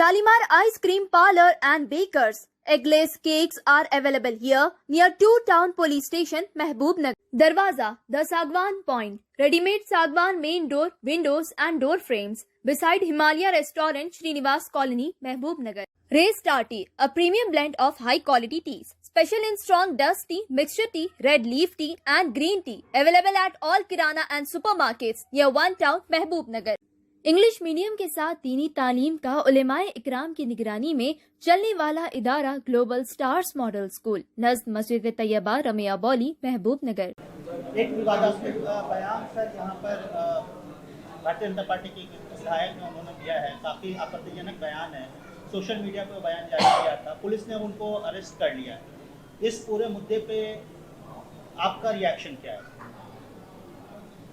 Shalimar Ice Cream Parlor and Bakers. Eggless cakes are available here near 2 Town Police Station, Mehboob Nagar. Darwaza, the Sagwan Point. Ready-made Sagwan main door, windows and door frames. Beside Himalaya Restaurant, Srinivas Colony, Mehboob Nagar. Ray Star Tea, a premium blend of high-quality teas. Special in strong dust tea, mixture tea, red leaf tea and green tea. Available at all Kirana and supermarkets near 1 Town, Mehboob Nagar. English medium के साथ दीनी तालीम का उलेमाए इकराम की निगरानी में चलने वाला इदारा ग्लोबल स्टार्स मॉडल स्कूल नज़द मस्जिद तैयबा रमिया बौली महबूब नगर। एक विवादास्पद बयान सर यहाँ पर भारतीय जनता पार्टी के विधायक ने उन्होंने दिया है, काफ़ी आपत्तिजनक बयान है। सोशल मीडिया पर बयान जारी किया था, पुलिस ने उनको अरेस्ट कर लिया है। इस पूरे मुद्दे पे आपका रिएक्शन क्या है?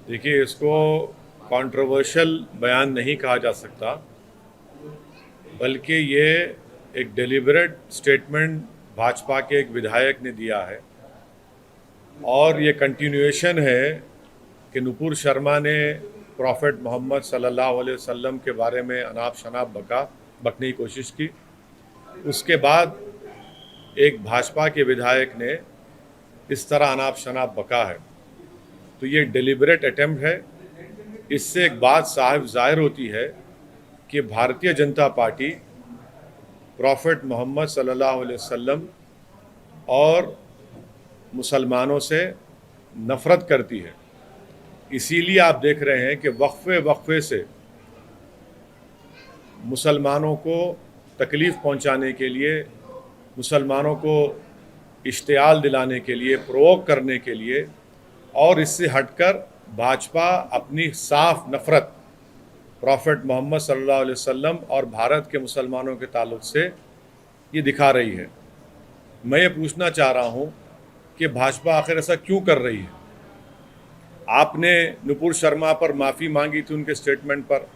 देखिए, इसको कंट्रोवर्शियल बयान नहीं कहा जा सकता, बल्कि ये एक डेलिबरेट स्टेटमेंट भाजपा के एक विधायक ने दिया है और ये कंटिन्यूएशन है कि नुपुर शर्मा ने प्रॉफेट मोहम्मद सल्लल्लाहु अलैहि वसल्लम के बारे में अनाप शनाप बकने की कोशिश की। उसके बाद एक भाजपा के विधायक ने इस तरह अनाप शनाप बका है, तो ये डेलिबरेट अटेम्प्ट है। इससे एक बात साफ ज़ाहिर होती है कि भारतीय जनता पार्टी प्रॉफेट मोहम्मद सल्लल्लाहु अलैहि वसल्लम और मुसलमानों से नफ़रत करती है। इसीलिए आप देख रहे हैं कि वक्फे से मुसलमानों को तकलीफ़ पहुंचाने के लिए, मुसलमानों को इश्तियाल दिलाने के लिए, प्रोवोक करने के लिए, और इससे हटकर भाजपा अपनी साफ नफ़रत प्रॉफेट मोहम्मद सल्लल्लाहु अलैहि वसल्लम और भारत के मुसलमानों के ताल्लुक़ से ये दिखा रही है। मैं ये पूछना चाह रहा हूँ कि भाजपा आखिर ऐसा क्यों कर रही है? आपने नुपुर शर्मा पर माफ़ी मांगी थी उनके स्टेटमेंट पर,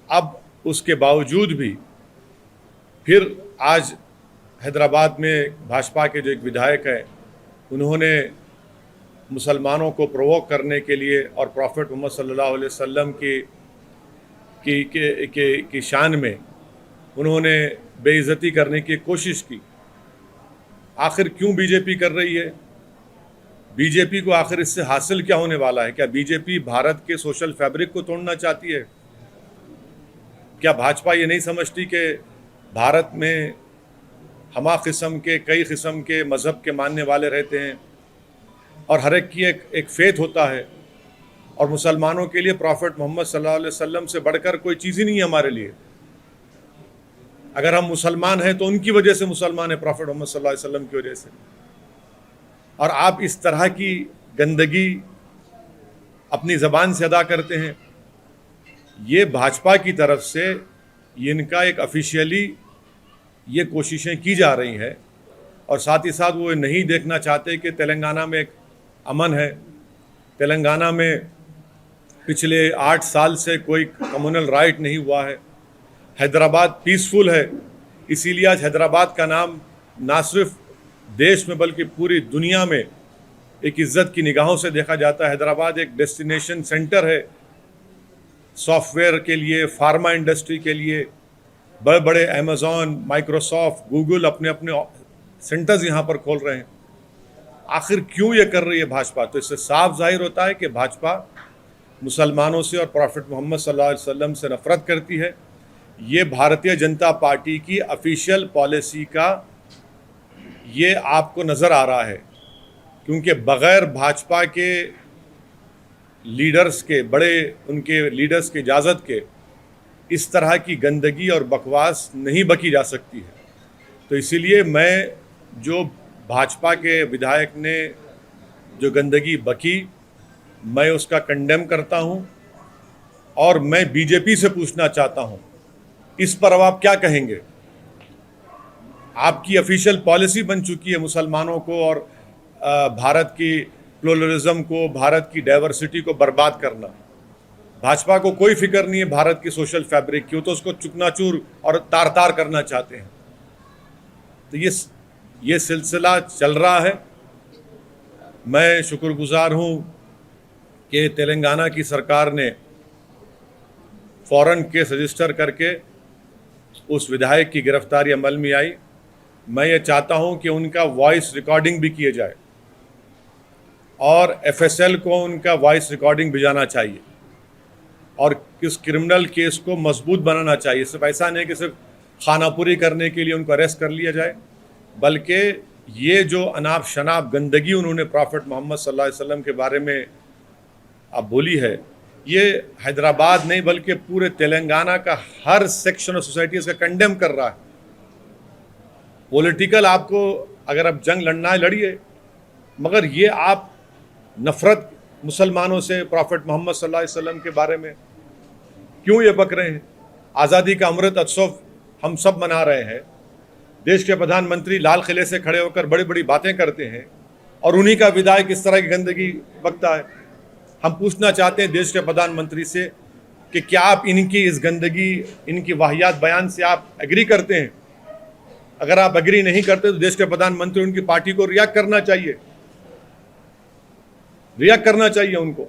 अब उसके बावजूद भी फिर आज हैदराबाद में भाजपा के जो एक विधायक हैं, उन्होंने मुसलमानों को प्रोवोक करने के लिए और प्रॉफेट मोहम्मद सल्लल्लाहु अलैहि वसल्लम की शान में उन्होंने बेइज्जती करने की कोशिश की। आखिर क्यों बीजेपी कर रही है? बीजेपी को आखिर इससे हासिल क्या होने वाला है? क्या बीजेपी भारत के सोशल फैब्रिक को तोड़ना चाहती है? क्या भाजपा ये नहीं समझती कि भारत में हमा किस्म के कई किस्म के मज़हब के मानने वाले रहते हैं और हर एक की एक फेथ होता है, और मुसलमानों के लिए प्रॉफेट मोहम्मद सल्लल्लाहु अलैहि वसल्लम से बढ़कर कोई चीज़ ही नहीं है हमारे लिए। अगर हम मुसलमान हैं तो उनकी वजह से मुसलमान है, प्रॉफेट मोहम्मद सल्लल्लाहु अलैहि वसल्लम की वजह से। और आप इस तरह की गंदगी अपनी ज़बान से अदा करते हैं। ये भाजपा की तरफ से इनका एक ऑफिशियली ये कोशिशें की जा रही हैं, और साथ ही साथ वो नहीं देखना चाहते कि तेलंगाना में एक अमन है। तेलंगाना में पिछले 8 साल से कोई कम्युनल राइट नहीं हुआ है। हैदराबाद पीसफुल है, इसीलिए आज हैदराबाद का नाम ना सिर्फ देश में बल्कि पूरी दुनिया में एक इज़्ज़त की निगाहों से देखा जाता है। हैदराबाद एक डेस्टिनेशन सेंटर है सॉफ्टवेयर के लिए, फार्मा इंडस्ट्री के लिए। बड़े बड़े अमेज़ॉन, माइक्रोसॉफ्ट, गूगल अपने अपने सेंटर्स यहाँ पर खोल रहे हैं। आखिर क्यों ये कर रही है भाजपा? तो इससे साफ जाहिर होता है कि भाजपा मुसलमानों से और प्रॉफेट मोहम्मद सल्लल्लाहु अलैहि वसल्लम से नफ़रत करती है। ये भारतीय जनता पार्टी की ऑफिशियल पॉलिसी का ये आपको नज़र आ रहा है, क्योंकि बग़ैर भाजपा के लीडर्स के, बड़े उनके लीडर्स की इजाज़त के इस तरह की गंदगी और बकवास नहीं बकी जा सकती है। तो इसीलिए मैं, जो भाजपा के विधायक ने जो गंदगी बकी, मैं उसका कंडेम करता हूं, और मैं बीजेपी से पूछना चाहता हूं इस पर अब आप क्या कहेंगे? आपकी ऑफिशियल पॉलिसी बन चुकी है मुसलमानों को और भारत की प्लुरलिज्म को, भारत की डाइवर्सिटी को बर्बाद करना। भाजपा को कोई फिक्र नहीं है भारत की सोशल फैब्रिक की, तो उसको चुकनाचूर और तार तार करना चाहते हैं। तो ये सिलसिला चल रहा है। मैं शुक्रगुजार हूँ कि तेलंगाना की सरकार ने फ़ौरन केस रजिस्टर करके उस विधायक की गिरफ्तारी अमल में आई। मैं ये चाहता हूं कि उनका वॉइस रिकॉर्डिंग भी किए जाए और एफएसएल को उनका वॉइस रिकॉर्डिंग भिजाना चाहिए और इस क्रिमिनल केस को मजबूत बनाना चाहिए। सिर्फ ऐसा नहीं कि सिर्फ खानापुरी करने के लिए उनको अरेस्ट कर लिया जाए, बल्कि ये जो अनाप शनाप गंदगी उन्होंने प्रॉफिट मोहम्मद सल्लल्लाहु अलैहि वसल्लम के बारे में अब बोली है, ये हैदराबाद नहीं बल्कि पूरे तेलंगाना का हर सेक्शन ऑफ सोसाइटी इसका कंडेम कर रहा है। पॉलिटिकल आपको अगर अब जंग लड़ना है लड़िए, मगर ये आप नफरत मुसलमानों से प्रॉफिट मोहम्मद सल्लल्लाहु अलैहि वसल्लम के बारे में क्यों ये बक रहे हैं? आज़ादी का अमृत उत्सव हम सब मना रहे हैं, देश के प्रधानमंत्री लाल किले से खड़े होकर बड़ी बड़ी बातें करते हैं और उन्हीं का विधायक इस तरह की गंदगी बकता है। हम पूछना चाहते हैं देश के प्रधानमंत्री से कि क्या आप इनकी इस गंदगी, इनकी वाहियात बयान से आप एग्री करते हैं? अगर आप एग्री नहीं करते तो देश के प्रधानमंत्री उनकी पार्टी को रिएक्ट करना चाहिए, रिएक्ट करना चाहिए उनको।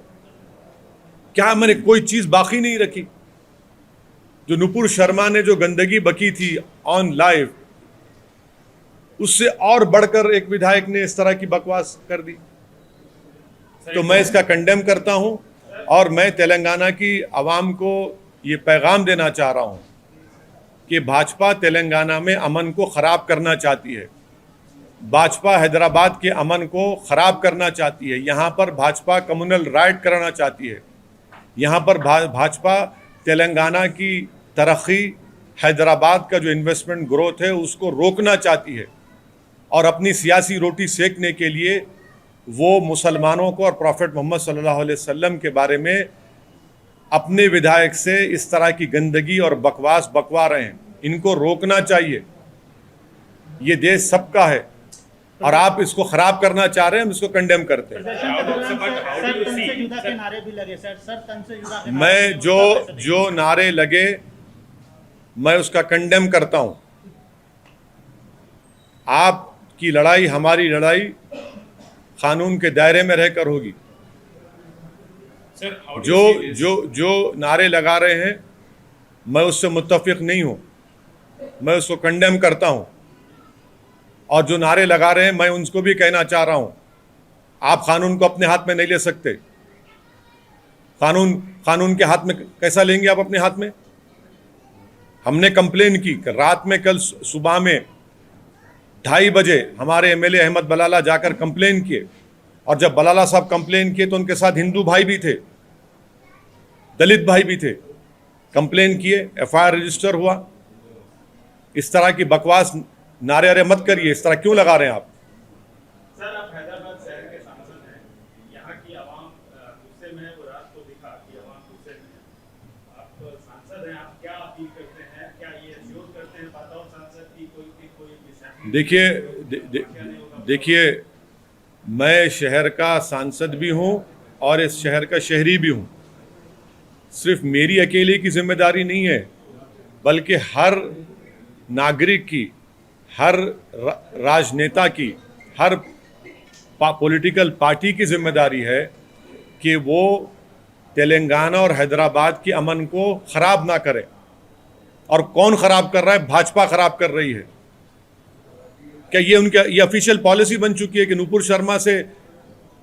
क्या मैंने कोई चीज बाकी नहीं रखी? जो नुपुर शर्मा ने जो गंदगी बकी थी ऑन लाइव, उससे और बढ़कर एक विधायक ने इस तरह की बकवास कर दी। तो मैं इसका कंडेम करता हूं और मैं तेलंगाना की आवाम को ये पैगाम देना चाह रहा हूं कि भाजपा तेलंगाना में अमन को खराब करना चाहती है, भाजपा हैदराबाद के अमन को खराब करना चाहती है, यहाँ पर भाजपा कम्युनल राइट कराना चाहती है, यहाँ पर भाजपा तेलंगाना की तरक्की, हैदराबाद का जो इन्वेस्टमेंट ग्रोथ है उसको रोकना चाहती है और अपनी सियासी रोटी सेकने के लिए वो मुसलमानों को और प्रॉफिट मोहम्मद सल्लल्लाहु अलैहि वसल्लम के बारे में अपने विधायक से इस तरह की गंदगी और बकवास बकवा रहे हैं। इनको रोकना चाहिए। ये देश सबका है और आप इसको खराब करना चाह रहे हैं, हम इसको कंडेम करते हैं। मैं जो नारे लगे मैं उसका कंडेम करता हूं। आपकी लड़ाई, हमारी लड़ाई कानून के दायरे में रहकर होगी। जो नारे लगा रहे हैं मैं उससे मुत्तफिक नहीं हूं, मैं उसको कंडेम करता हूं। और जो नारे लगा रहे हैं मैं उनको भी कहना चाह रहा हूं, आप कानून को अपने हाथ में नहीं ले सकते। कानून के हाथ में कैसा लेंगे आप अपने हाथ में? हमने कंप्लेन की रात में, कल सुबह में 2:30 बजे हमारे एमएलए अहमद बलाला जाकर कंप्लेन किए और जब बलाला साहब कंप्लेन किए तो उनके साथ हिंदू भाई भी थे, दलित भाई भी थे। कंप्लेन किए, एफआईआर रजिस्टर हुआ। इस तरह की बकवास नारे अरे मत करिए। इस तरह क्यों लगा रहे हैं आप? सर, आप हैदराबाद शहर के सांसद हैं, यहाँ की आवाम गुस्से में है, वो रात को दिखा कि आवाम गुस्से में है। आप सांसद हैं, आप क्या अपील करते हैं? क्या ये एश्योर करते हैं बतौर सांसद की कोई देखिए मैं शहर का सांसद भी हूँ और इस शहर का शहरी भी हूँ। सिर्फ मेरी अकेले की जिम्मेदारी नहीं है, बल्कि हर नागरिक की, हर राजनेता की, हर पॉलिटिकल पार्टी की जिम्मेदारी है कि वो तेलंगाना और हैदराबाद के अमन को ख़राब ना करे। और कौन ख़राब कर रहा है? भाजपा ख़राब कर रही है। क्या ये ऑफिशियल पॉलिसी बन चुकी है कि नुपुर शर्मा से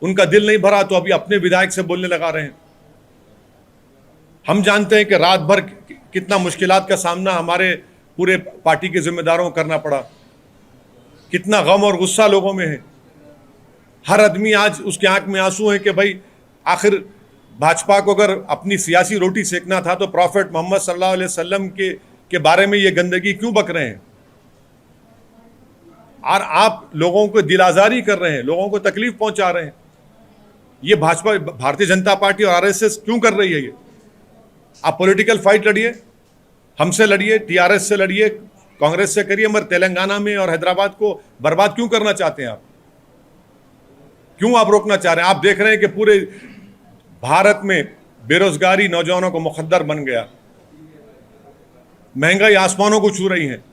उनका दिल नहीं भरा तो अभी अपने विधायक से बोलने लगा रहे हैं? हम जानते हैं कि रात भर कितना मुश्किलात का सामना हमारे पूरे पार्टी के जिम्मेदारों को करना पड़ा, कितना गम और गुस्सा लोगों में है। हर आदमी आज उसके आंख में आंसू हैं कि भाई आखिर भाजपा को अगर अपनी सियासी रोटी सेकना था तो प्रॉफिट मोहम्मद सल्लल्लाहु अलैहि वसल्लम के बारे में ये गंदगी क्यों बक रहे हैं? और आप लोगों को दिल आज़ारी कर रहे हैं, लोगों को तकलीफ पहुंचा रहे हैं। ये भाजपा, भारतीय जनता पार्टी और आरएसएस क्यों कर रही है ये? आप पॉलिटिकल फाइट लड़िए, हमसे लड़िए, टीआरएस से लड़िए, कांग्रेस से करिए, मगर तेलंगाना में और हैदराबाद को बर्बाद क्यों करना चाहते हैं आप? क्यों आप रोकना चाह रहे हैं? आप देख रहे हैं कि पूरे भारत में बेरोजगारी नौजवानों को मुखद्दर बन गया, महंगाई आसमानों को छू रही है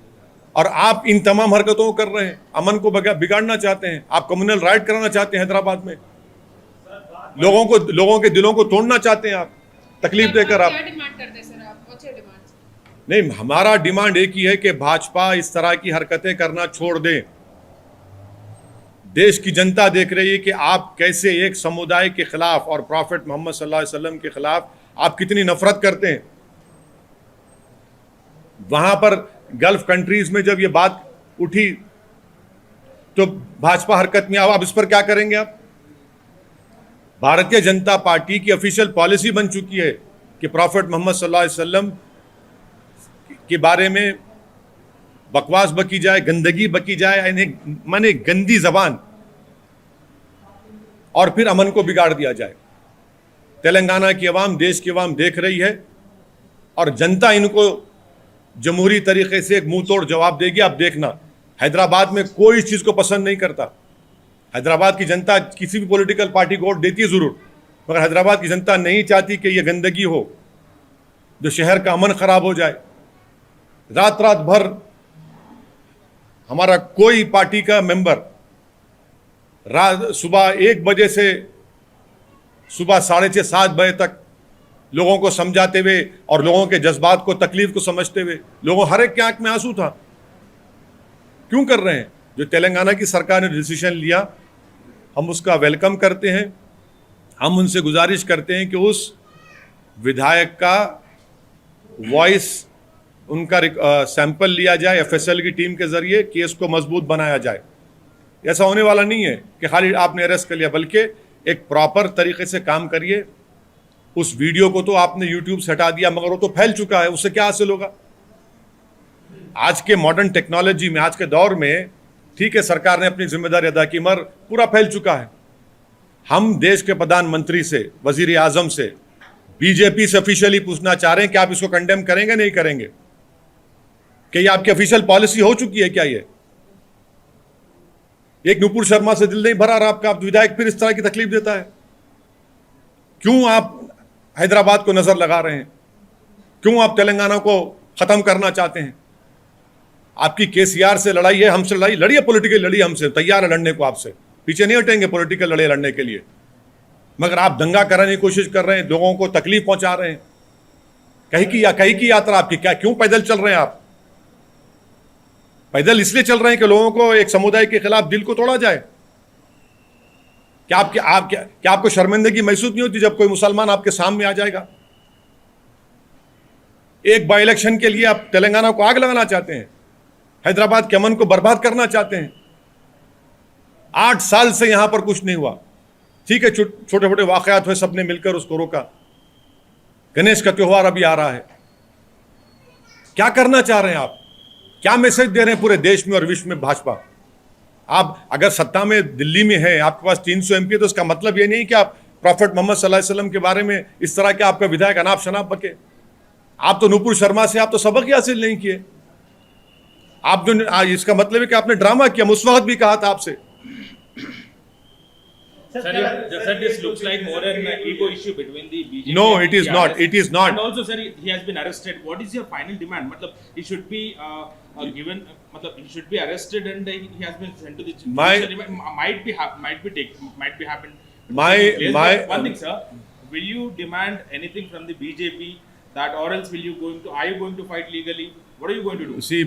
और आप इन तमाम हरकतों को कर रहे हैं। अमन को बिगाड़ना चाहते हैं, आप कम्युनल राइट कराना चाहते हैं हैदराबाद में, लोगों के दिलों को तोड़ना चाहते हैं आप, तकलीफ देकर आप। क्या डिमांड करते हैं सर आप? नहीं, हमारा डिमांड एक ही है कि भाजपा इस तरह की हरकतें करना छोड़ दे। देश की जनता देख रही है कि आप कैसे एक समुदाय के खिलाफ और प्रॉफेट मोहम्मद सल्लल्लाहु अलैहि वसल्लम के खिलाफ आप कितनी नफरत करते हैं। वहां पर गल्फ कंट्रीज में जब ये बात उठी तो भाजपा हरकत में अब इस पर क्या करेंगे आप? भारतीय जनता पार्टी की ऑफिशियल पॉलिसी बन चुकी है कि प्रॉफेट मोहम्मद सल्लल्लाहु अलैहि वसल्लम के बारे में बकवास बकी जाए, गंदगी बकी जाए, इन्हें माने गंदी जबान, और फिर अमन को बिगाड़ दिया जाए। तेलंगाना की आवाम, देश की आवाम देख रही है और जनता इनको जमहूरी तरीके से एक मुंह तोड़ जवाब देगी। आप देखना, हैदराबाद में कोई इस चीज़ को पसंद नहीं करता। हैदराबाद की जनता किसी भी पॉलिटिकल पार्टी को वोट देती है ज़रूर, मगर हैदराबाद की जनता नहीं चाहती कि यह गंदगी हो, जो शहर का अमन खराब हो जाए। रात रात भर हमारा कोई पार्टी का मेंबर सुबह 1 बजे से सुबह 6:30 7 बजे तक लोगों को समझाते हुए और लोगों के जज्बात को, तकलीफ को समझते हुए, लोगों हर एक की आंख में आंसू था। क्यों कर रहे हैं? जो तेलंगाना की सरकार ने डिसीजन लिया, हम उसका वेलकम करते हैं। हम उनसे गुजारिश करते हैं कि उस विधायक का वॉइस, उनका सैंपल लिया जाए एफएसएल की टीम के जरिए, केस को मजबूत बनाया जाए। ऐसा होने वाला नहीं है कि खाली आपने अरेस्ट कर लिया, बल्कि एक प्रॉपर तरीके से काम करिए। उस वीडियो को तो आपने यूट्यूब से हटा दिया, मगर वो तो फैल चुका है, उससे क्या हासिल होगा? आज के मॉडर्न टेक्नोलॉजी में, आज के दौर में, ठीक है सरकार ने अपनी जिम्मेदारी अदा की, मगर पूरा फैल चुका है। हम देश के प्रधानमंत्री से, वजीर आजम से, बीजेपी से ऑफिशियली पूछना चाह रहे हैं कि आप इसको कंडेम करेंगे नहीं करेंगे? कि ये आपकी ऑफिशियल पॉलिसी हो चुकी है क्या? ये एक नुपुर शर्मा से दिल नहीं भरा रहा आपका, आप विधायक फिर इस तरह की तकलीफ देता है। क्यों आप हैदराबाद को नजर लगा रहे हैं? क्यों आप तेलंगाना को खत्म करना चाहते हैं? आपकी केसीआर से लड़ाई है, हमसे लड़ाई लड़िए, पॉलिटिकल लड़िए, हमसे तैयार है लड़ने को, आपसे पीछे नहीं हटेंगे पॉलिटिकल लड़ाई लड़ने के लिए। मगर आप दंगा कराने की कोशिश कर रहे हैं, लोगों को तकलीफ पहुंचा रहे हैं। कहीं की यात्रा आपकी क्या? क्यों पैदल चल रहे हैं आप? पैदल इसलिए चल रहे हैं कि लोगों को एक समुदाय के खिलाफ दिल को तोड़ा जाए। क्या आपको शर्मिंदगी महसूस नहीं होती जब कोई मुसलमान आपके सामने आ जाएगा? एक बाई इलेक्शन के लिए आप तेलंगाना को आग लगाना चाहते हैं, हैदराबाद के अमन को बर्बाद करना चाहते हैं। 8 साल से यहां पर कुछ नहीं हुआ। ठीक है, छोटे छोटे वाकयात हुए, सबने मिलकर उसको रोका। गणेश का त्योहार अभी आ रहा है। क्या करना चाह रहे हैं आप? क्या मैसेज दे रहे हैं पूरे देश में और विश्व में भाजपा? आप अगर सत्ता में दिल्ली में है, आपके पास 300 MP है, तो इसका मतलब ये नहीं कि आप प्रॉफेट मोहम्मद सल्लल्लाहु अलैहि वसल्लम के बारे में इस तरह के आपका विधायक अनाप शनाप बके। आप तो नुपुर शर्मा से आप तो सबक ही हासिल नहीं किए। आप जो इसका मतलब है कि आपने ड्रामा किया। उस वक्त भी कहा था आपसे। Sir, this looks like more an ego issue between the BJP. No, and it is TRS. not. It is not. And also, sir, he has been arrested. What is your final demand? Matlab, he should be given. Matlab, he should be arrested and he has been sent to the. Might be happened. One thing, sir. Will you demand anything from the BJP that, or else are you going to fight legally? What are you going to do? See,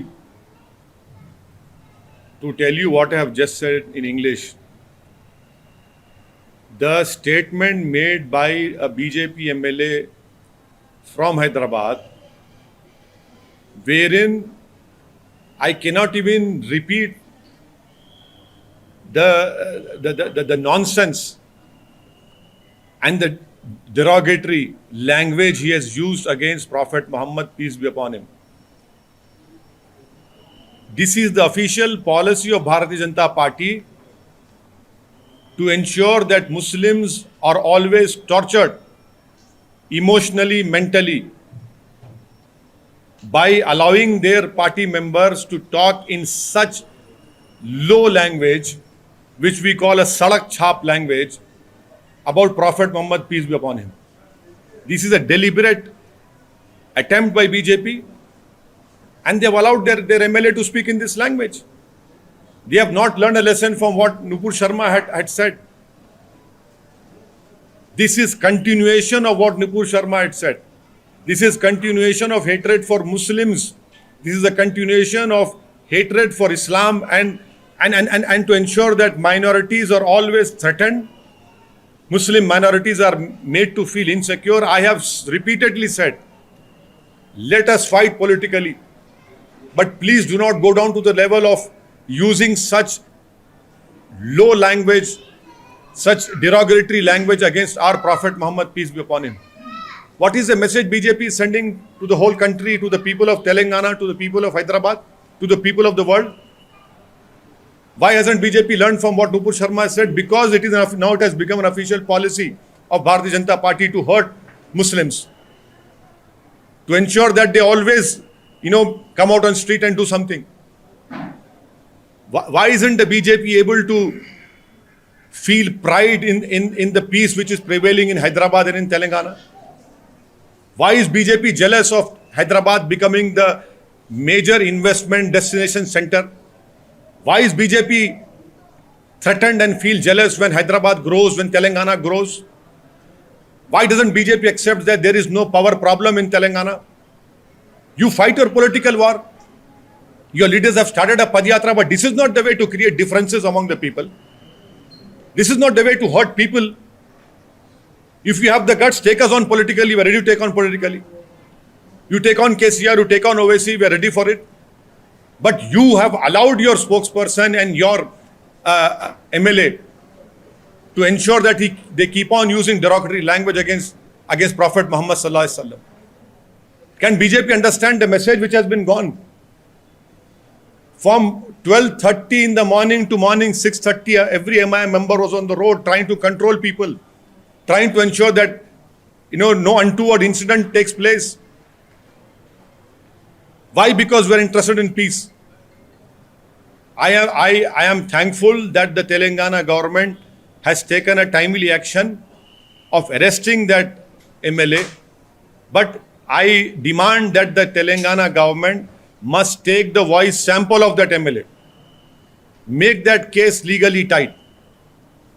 to tell you what I have just said in English. The statement made by a BJP MLA from Hyderabad, wherein I cannot even repeat the nonsense and the derogatory language he has used against Prophet Muhammad, peace be upon him. This is the official policy of Bharatiya Janata Party, to ensure that Muslims are always tortured emotionally, mentally, by allowing their party members to talk in such low language, which we call a sadak chhap language, about Prophet Muhammad, peace be upon him. This is a deliberate attempt by BJP, and they have allowed their MLA to speak in this language. They have not learned a lesson from what Nupur Sharma had said. This is continuation of what Nupur Sharma had said. This is continuation of hatred for Muslims. This is a continuation of hatred for Islam and to ensure that minorities are always threatened. Muslim minorities are made to feel insecure. I have repeatedly said, let us fight politically, but please do not go down to the level of using such low language, such derogatory language against our Prophet Muhammad, peace be upon him. What is the message BJP is sending to the whole country, to the people of Telangana, to the people of Hyderabad, to the people of the world? Why hasn't BJP learned from what Nupur Sharma said? Because it is now it has become an official policy of Bharatiya Janata Party to hurt Muslims, to ensure that they always, come out on street and do something. Why isn't the BJP able to feel pride in the peace which is prevailing in Hyderabad and in Telangana? Why is BJP jealous of Hyderabad becoming the major investment destination center? Why is BJP threatened and feel jealous when Hyderabad grows, when Telangana grows? Why doesn't BJP accept that there is no power problem in Telangana? You fight your political war. Your leaders have started a Padyatra, but this is not the way to create differences among the people. This is not the way to hurt people. If you have the guts, take us on politically. We are ready to take on politically. You take on KCR, you take on OVC, we are ready for it. But you have allowed your spokesperson and your MLA to ensure that they keep on using derogatory language against Prophet Muhammad sallallahu alaihi wasallam. Can BJP understand the message which has been gone? From 12:30 in the morning to morning 6:30, every MIM member was on the road trying to control people, trying to ensure that no untoward incident takes place. Why? Because we are interested in peace. I am thankful that the Telangana government has taken a timely action of arresting that MLA, but I demand that the Telangana government must take the voice sample of that MLA, make that case legally tight,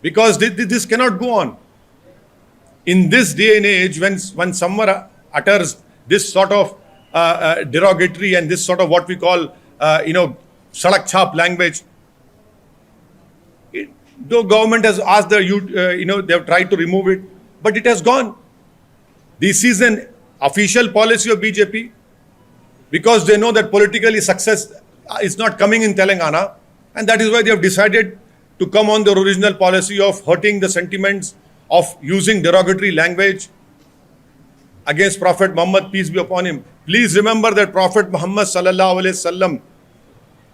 because this cannot go on. In this day and age, when someone utters this sort of derogatory and this sort of what we call, sadak chhap language, the government has asked they have tried to remove it, but it has gone. This is an official policy of BJP, because they know that politically success is not coming in Telangana, and that is why they have decided to come on their original policy of hurting the sentiments, of using derogatory language against Prophet Muhammad, peace be upon him. Please remember that Prophet Muhammad sallallahu alaihi wasallam,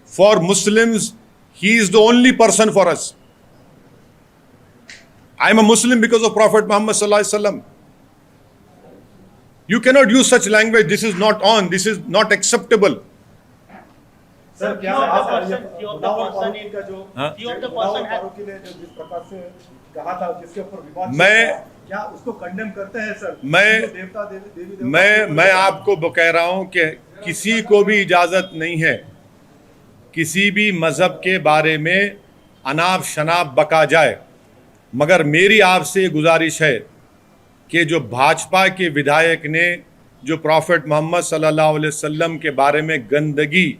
for Muslims, he is the only person for us. I am a Muslim because of Prophet Muhammad sallallahu alaihi wasallam. You cannot use such language. This is not on. This is not acceptable. Sir क्या आप का जो जिस प्रकार से कहा था, जिसके ऊपर विवाद, क्या उसको कंडेम करते हैं सर? मैं आपको कह रहा हूं कि किसी को भी इजाजत नहीं है किसी भी मजहब के बारे में अनाप शनाप बका जाए, मगर मेरी आपसे गुजारिश है कि जो भाजपा के विधायक ने जो प्रॉफिट मोहम्मद सल्लल्लाहु अलैहि वसल्लम के बारे में गंदगी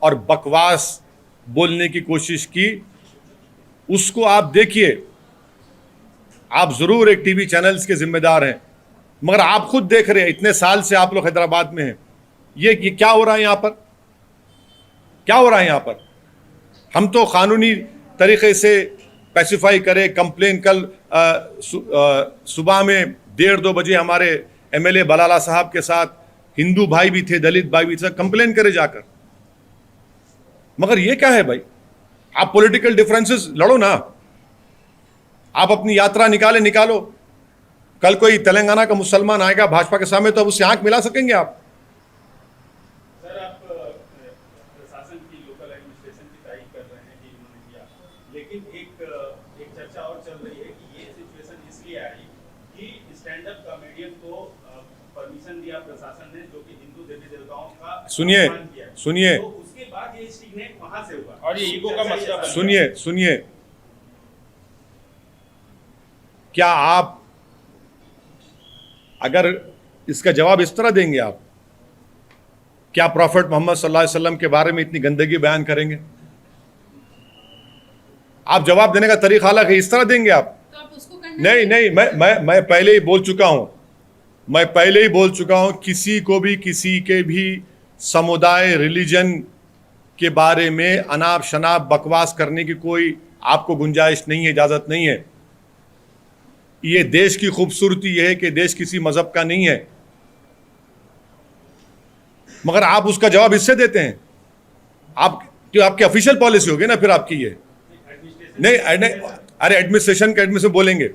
और बकवास बोलने की कोशिश की, उसको आप देखिए। आप ज़रूर एक टीवी चैनल्स के जिम्मेदार हैं, मगर आप खुद देख रहे हैं, इतने साल से आप लोग हैदराबाद में हैं, ये क्या हो रहा है यहाँ पर? क्या हो रहा है यहाँ पर? हम तो कानूनी तरीके से पैसिफाई करें कंप्लेन। कल सुबह में 1:30-2 बजे हमारे MLA बलाला साहब के साथ हिंदू भाई भी थे, दलित भाई भी थे, कंप्लेन करे जाकर। मगर ये क्या है भाई? आप पॉलिटिकल डिफरेंसेस लड़ो ना, आप अपनी यात्रा निकालो। कल कोई तेलंगाना का मुसलमान आएगा भाजपा के सामने, तो अब उससे आंख मिला सकेंगे आप? सर, आप प्रशासन की लोकल एडमिनिस्ट्रेशन की तारीफ कर रहे हैं कि उन्होंने किया, लेकिन एक चर्चा और चल रही है कि ये सिचुएशन इसलिए आई कि स्टैंड अप कॉमेडियन को परमिशन दिया प्रशासन ने, जो कि हिंदू देवी देवताओं का सुनिए, तो उसके बाद ये स्टिग्नेट वहां से हुआ और ये ईगो का मसला बन गया। सुनिए, क्या आप अगर इसका जवाब इस तरह देंगे आप? क्या प्रॉफिट मोहम्मद सल्लल्लाहु अलैहि वसल्लम के बारे में इतनी गंदगी बयान करेंगे? आप जवाब देने का तरीका अलग है, इस तरह देंगे आप? तो आप उसको करना नहीं, मैं पहले ही बोल चुका हूं, मैं पहले ही बोल चुका हूं, किसी को भी किसी के भी समुदाय, रिलीजन के बारे में अनाप शनाप बकवास करने की कोई आपको गुंजाइश नहीं है, इजाजत नहीं है। ये देश की खूबसूरती यह है कि देश किसी मजहब का नहीं है, मगर आप उसका जवाब इससे देते हैं। आप जो आपकी ऑफिशियल पॉलिसी होगी ना फिर आपकी ये नहीं, अरे एडमिनिस्ट्रेशन के एडमिनिस्ट्रेशन बोलेंगे,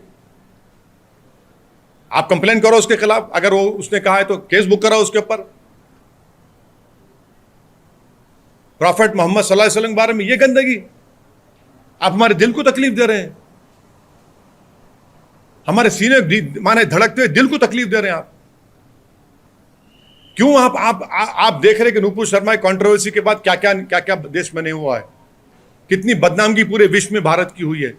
आप कंप्लेन करो उसके खिलाफ, अगर वो उसने कहा है तो केस बुक कराओ उसके ऊपर। प्रॉफिट मोहम्मद सल्लल्लाहु अलैहि वसल्लम के बारे में ये गंदगी, आप हमारे दिल को तकलीफ दे रहे हैं, हमारे सीने माने धड़कते हुए दिल को तकलीफ दे रहे हैं आप। क्यों आप देख रहे हैं कि नुपुर शर्मा की कंट्रोवर्सी के बाद क्या क्या देश में नहीं हुआ है, कितनी बदनामगी पूरे विश्व में भारत की हुई है।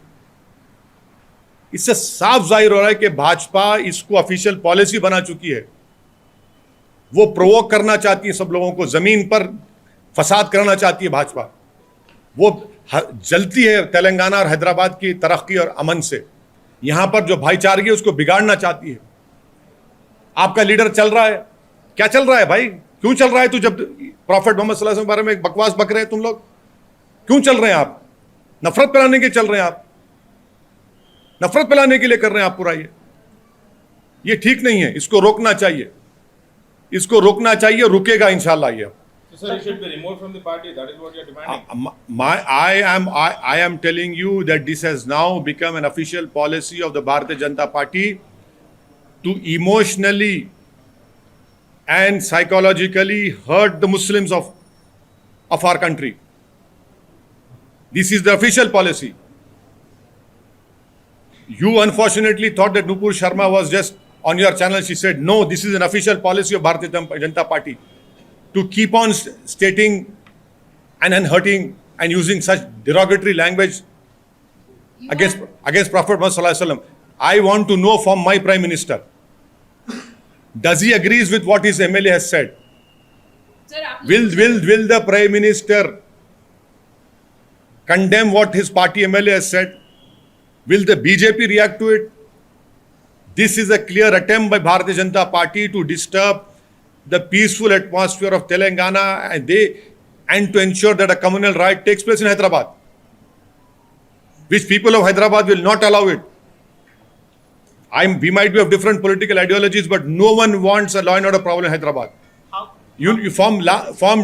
इससे साफ जाहिर हो रहा है कि भाजपा इसको ऑफिशियल पॉलिसी बना चुकी है। वो प्रोवोक करना चाहती है, सब लोगों को जमीन पर फसाद करना चाहती है भाजपा। वो जलती है तेलंगाना और हैदराबाद की तरक्की और अमन से। यहां पर जो भाईचारगी है उसको बिगाड़ना चाहती है। आपका लीडर चल रहा है, क्या चल रहा है भाई? क्यों चल रहा है? तो जब प्रॉफिट मोहम्मद सल्लल्लाहु अलैहि वसल्लम के बारे में बकवास बक रहे हैं तुम लोग, क्यों चल रहे हैं आप? नफरत फैलाने के चल रहे हैं आप, नफरत फैलाने के लिए कर रहे हैं आप पूरा। ये ठीक नहीं है, इसको रोकना चाहिए, इसको रोकना चाहिए, रुकेगा इंशाल्लाह ये। So, sir, he should be removed from the party. That is what you are demanding. I am telling you that this has now become an official policy of the Bharatiya Janata Party to emotionally and psychologically hurt the Muslims of our country. This is the official policy. You unfortunately thought that Nupur Sharma was just on your channel. She said, no, this is an official policy of Bharatiya Janata Party to keep on stating and hurting and using such derogatory language against Prophet Muhammad Sallallahu Alaihi Wasallam. I want to know from my Prime Minister, does he agrees with what his MLA has said? Sir आप Will the Prime Minister condemn what his party MLA has said? Will the BJP react to it? This is a clear attempt by Bharatiya Janata Party to disturb the peaceful atmosphere of Telangana and to ensure that a communal riot takes place in Hyderabad, which people of Hyderabad will not allow it. We might be of different political ideologies, but no one wants a law and order problem in Hyderabad. How, You from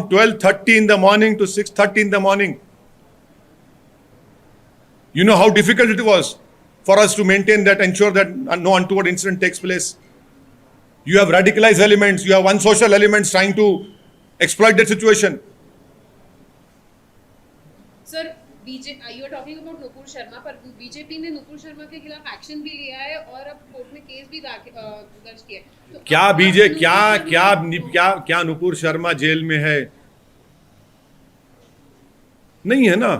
12:30 in the morning to 6:30 in the morning. You know how difficult it was for us to maintain that, ensure that no untoward incident takes place. You have radicalized elements, you have unsocial elements trying to exploit that situation. Sir you are talking about Nupur Sharma, पर BJP ने नुपुर शर्मा के खिलाफ action भी लिया है और अब court में केस भी दर्ज किया है। तो क्या बीजे क्या नुपुर शर्मा जेल में है? नहीं है ना।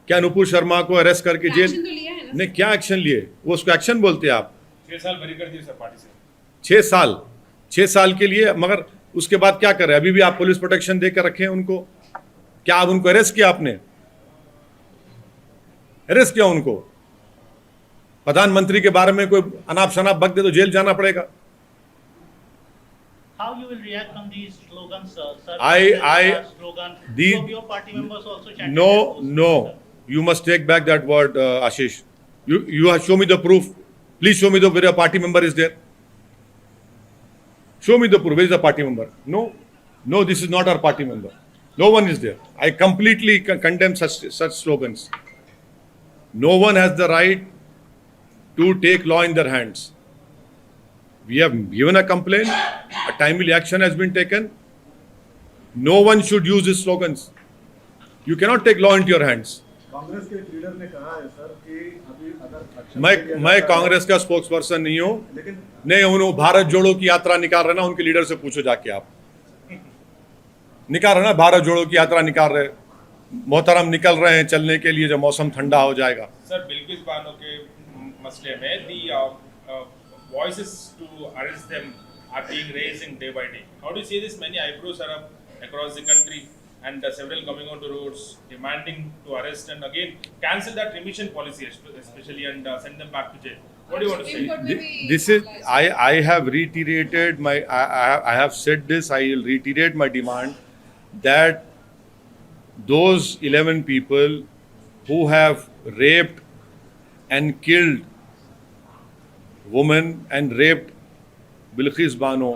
क्या नुपुर शर्मा को अरेस्ट करके जेल एक्शन तो लिया है ना? नहीं, क्या एक्शन लिए? वो उसको एक्शन बोलते हैं आप? 6 साल बरी कर दिए सर पार्टी से। 6 साल के लिए, मगर उसके बाद क्या कर रहे हैं? अभी भी आप पुलिस प्रोटेक्शन देकर रखे हैं उनको। क्या आप उनको अरेस्ट किया? आपने अरेस्ट किया उनको? प्रधानमंत्री के बारे में कोई अनाप शनाप बक दे तो जेल जाना पड़ेगा। how you will react on these slogans, sir? Sir, slogan. the- Some of your party members also chanted those, No, sir. you must take back that word, Ashish. You have show me the proof. Please show me where your party member is there. Show me the proof. Where is the party member? No, this is not our party member. No one is there. I completely condemn such slogans. No one has the right to take law in their hands. We have given a complaint. A timely action has been taken. No one should use these slogans. You cannot take law into your hands. Congress के leader ने कहा है sir कि अभी अगर action मैं कांग्रेस का spokes person नहीं हूँ। लेकिन नहीं, उन्होंने भारत जोड़ो की यात्रा निकाल रहे ना, उनके लीडर से पूछो जाके आप। निकाल रहे ना, भारत जोड़ो की यात्रा निकाल रहे, मोहतरम निकल रहे हैं चलने के लिए जब मौसम ठंडा हो जाएगा। सर बिल्किस बानो के मसले में voices to arrest them are being raising day by day. How do you see this? Many eyebrows are up across the country, and several coming onto roads demanding to arrest and again cancel that remission policy, especially, and send them back to jail. What do you want to Supreme say? Court में भी This is I have reiterated my I have said this. I will reiterate my demand that those 11 people who have raped and killed women and raped Bilqis Bano,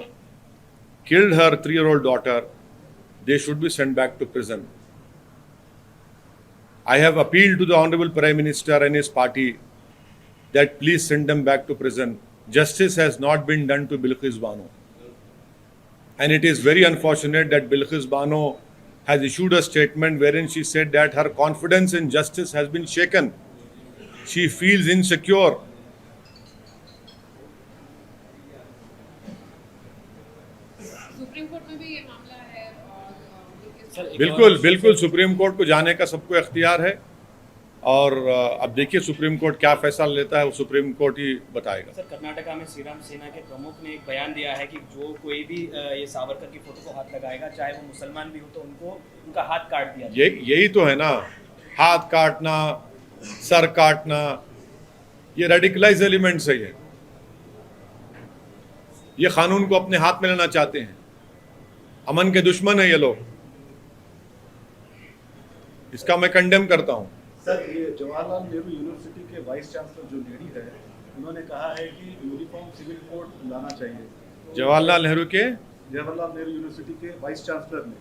killed her 3-year-old daughter, they should be sent back to prison. I have appealed to the Honorable Prime Minister and his party that please send them back to prison. Justice has not been done to Bilqis Bano. And it is very unfortunate that Bilqis Bano has issued a statement wherein she said that her confidence in justice has been shaken. She feels insecure. Supreme court में भी ये मामला है और बिल्कुल बिल्कुल supreme court को जाने का सबको इख्तियार है और अब देखिए सुप्रीम कोर्ट क्या फैसला लेता है वो सुप्रीम कोर्ट ही बताएगा। सर कर्नाटका में श्रीराम सेना के प्रमुख ने एक बयान दिया है कि जो कोई भी ये सावरकर की फोटो को हाथ लगाएगा चाहे वो मुसलमान भी हो तो उनका हाथ काट दिया जाए। यही तो है ना, हाथ काटना, सर काटना, ये रेडिकलाइज एलिमेंट्स है। ये कानून को अपने हाथ में लेना चाहते हैं। अमन के दुश्मन है ये लोग, इसका मैं कंडेम करता हूं। सर ये जवाहरलाल नेहरू यूनिवर्सिटी के वाइस चांसलर जो लेडी है उन्होंने कहा है कि यूनिफॉर्म सिविल कोड लाना चाहिए। जवाहरलाल नेहरू यूनिवर्सिटी के वाइस चांसलर ने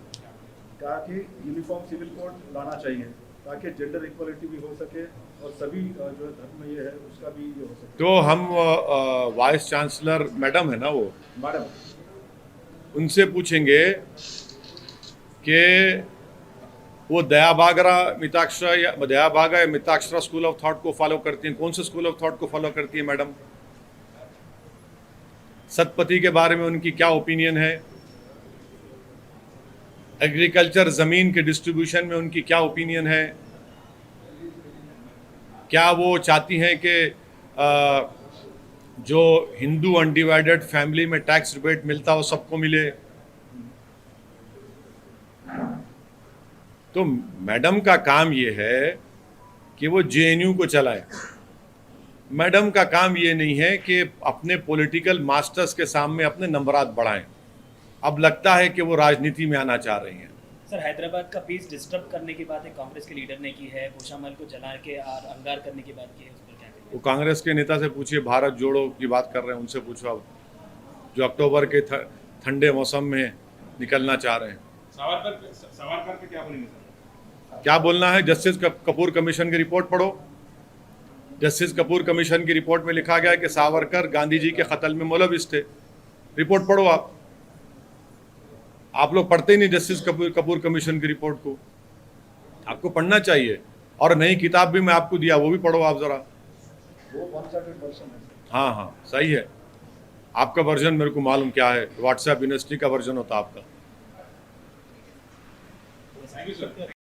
कहा कि यूनिफॉर्म सिविल कोड लाना चाहिए ताकि जेंडर इक्वलिटी भी हो सके और सभी जो धर्म ये है उसका भी ये हो सके। तो हम वाइस चांसलर मैडम है ना, वो मैडम उनसे पूछेंगे कि वो दयाभागा या मिताक्षरा स्कूल ऑफ थॉट को फॉलो करती हैं। कौन से स्कूल ऑफ थॉट को फॉलो करती है मैडम? सतपति के बारे में उनकी क्या ओपिनियन है? एग्रीकल्चर जमीन के डिस्ट्रीब्यूशन में उनकी क्या ओपिनियन है? क्या वो चाहती हैं कि जो हिंदू अनडिवाइडेड फैमिली में टैक्स रिबेट मिलता हो सबको मिले? तो मैडम का काम ये है कि वो जेएनयू को चलाए। मैडम का काम ये नहीं है कि अपने पॉलिटिकल मास्टर्स के सामने अपने नंबरात बढ़ाएं। अब लगता है कि वो राजनीति में आना चाह रही हैं। सर हैदराबाद का पीस डिस्टर्ब करने की बात कांग्रेस के लीडर ने की है, गोशामहल को जला के अंगार करने की बात की है, उस पर क्या कहेंगे? वो कांग्रेस के नेता से पूछिए, भारत जोड़ो की बात कर रहे हैं उनसे पूछो, अब जो अक्टूबर के ठंडे मौसम में निकलना चाह रहे हैं। सावरकर पे क्या बोलेंगे सर? क्या बोलना है? जस्टिस कपूर कमीशन की रिपोर्ट पढ़ो। जस्टिस कपूर कमीशन की रिपोर्ट में लिखा गया है कि सावरकर गांधी जी के कत्ल में मुलविस थे। रिपोर्ट पढ़ो आप लोग पढ़ते ही नहीं जस्टिस कपूर कमीशन की रिपोर्ट को। आपको पढ़ना चाहिए, और नई किताब भी मैं आपको दिया, वो भी पढ़ो आप जरा। वो वन-साइडेड वर्जन है। हाँ सही है। आपका वर्जन मेरे को मालूम क्या है, व्हाट्सएप यूनिवर्सिटी का वर्जन होता आपका। Thank you sir.